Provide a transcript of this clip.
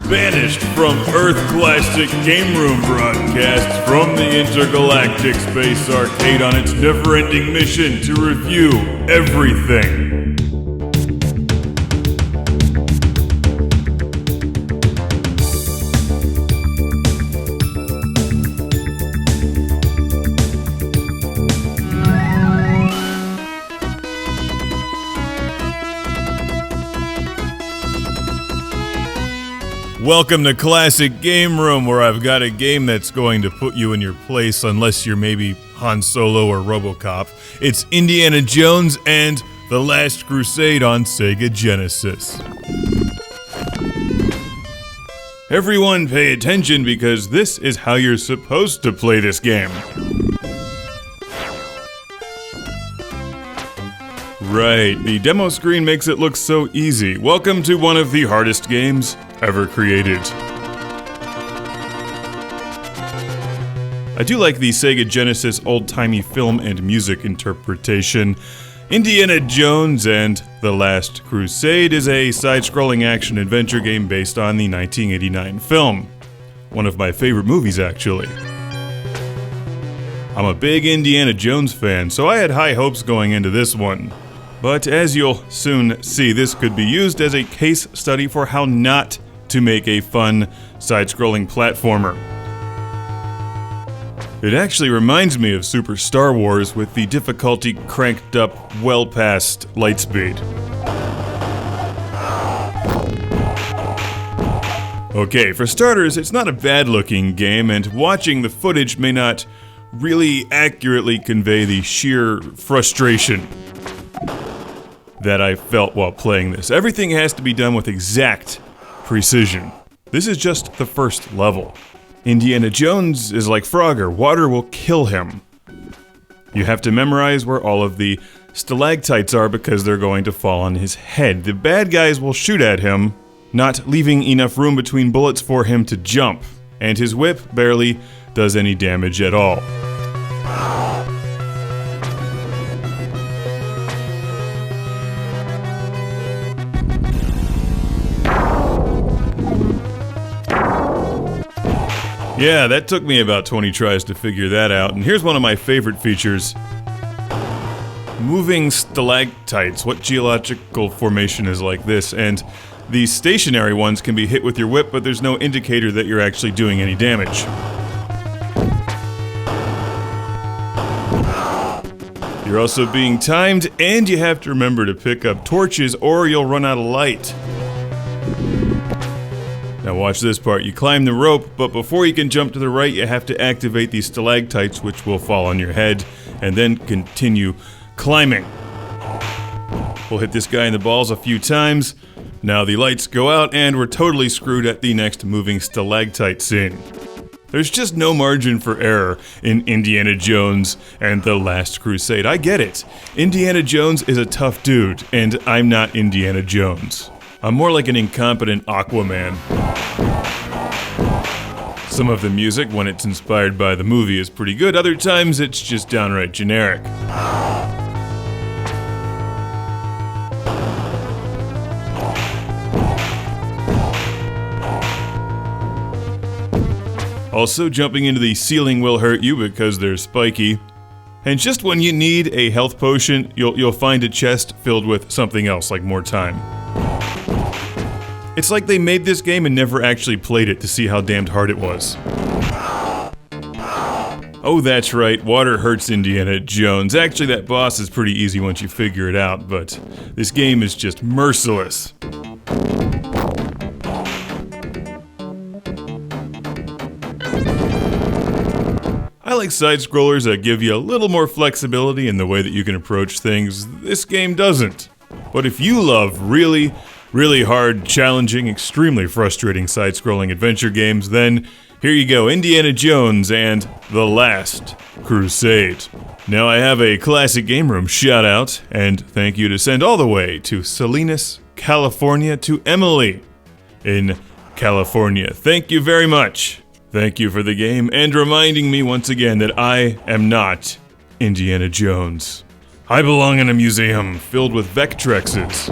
Banished from Earth Classic Game Room broadcasts from the Intergalactic Space Arcade on its never-ending mission to review everything. Welcome to Classic Game Room, where I've got a game that's going to put you in your place unless you're maybe Han Solo or RoboCop. It's Indiana Jones and The Last Crusade on Sega Genesis. Everyone pay attention because this is how you're supposed to play this game. Right, the demo screen makes it look so easy. Welcome to one of the hardest games ever created. I do like the Sega Genesis old-timey film and music interpretation. Indiana Jones and The Last Crusade is a side-scrolling action-adventure game based on the 1989 film. One of my favorite movies, actually. I'm a big Indiana Jones fan, so I had high hopes going into this one. But as you'll soon see, this could be used as a case study for how not to make a fun, side-scrolling platformer. It actually reminds me of Super Star Wars with the difficulty cranked up well past light speed. Okay, for starters, it's not a bad-looking game, and watching the footage may not really accurately convey the sheer frustration that I felt while playing this. Everything has to be done with exact precision. This is just the first level. Indiana Jones is like Frogger. Water will kill him. You have to memorize where all of the stalactites are because they're going to fall on his head. The bad guys will shoot at him, not leaving enough room between bullets for him to jump. And his whip barely does any damage at all. Yeah, that took me about 20 tries to figure that out, and here's one of my favorite features. Moving stalactites. What geological formation is like this? And the stationary ones can be hit with your whip, but there's no indicator that you're actually doing any damage. You're also being timed, and you have to remember to pick up torches or you'll run out of light. Now watch this part. You climb the rope, but before you can jump to the right, you have to activate these stalactites, which will fall on your head, and then continue climbing. We'll hit this guy in the balls a few times. Now the lights go out, and we're totally screwed at the next moving stalactite scene. There's just no margin for error in Indiana Jones and The Last Crusade. I get it. Indiana Jones is a tough dude, and I'm not Indiana Jones. I'm more like an incompetent Aquaman. Some of the music, when it's inspired by the movie, is pretty good. Other times, it's just downright generic. Also, jumping into the ceiling will hurt you because they're spiky. And just when you need a health potion, you'll find a chest filled with something else, like more time. It's like they made this game and never actually played it to see how damned hard it was. Oh, that's right, water hurts Indiana Jones. Actually, that boss is pretty easy once you figure it out, but this game is just merciless. I like side-scrollers that give you a little more flexibility in the way that you can approach things. This game doesn't. But if you love really hard, challenging, extremely frustrating side-scrolling adventure games, then here you go, Indiana Jones and The Last Crusade. Now I have a Classic Game Room shout-out, and thank you to send all the way to Salinas, California, to Emily in California. Thank you very much. Thank you for the game, and reminding me once again that I am not Indiana Jones. I belong in a museum filled with Vectrexes.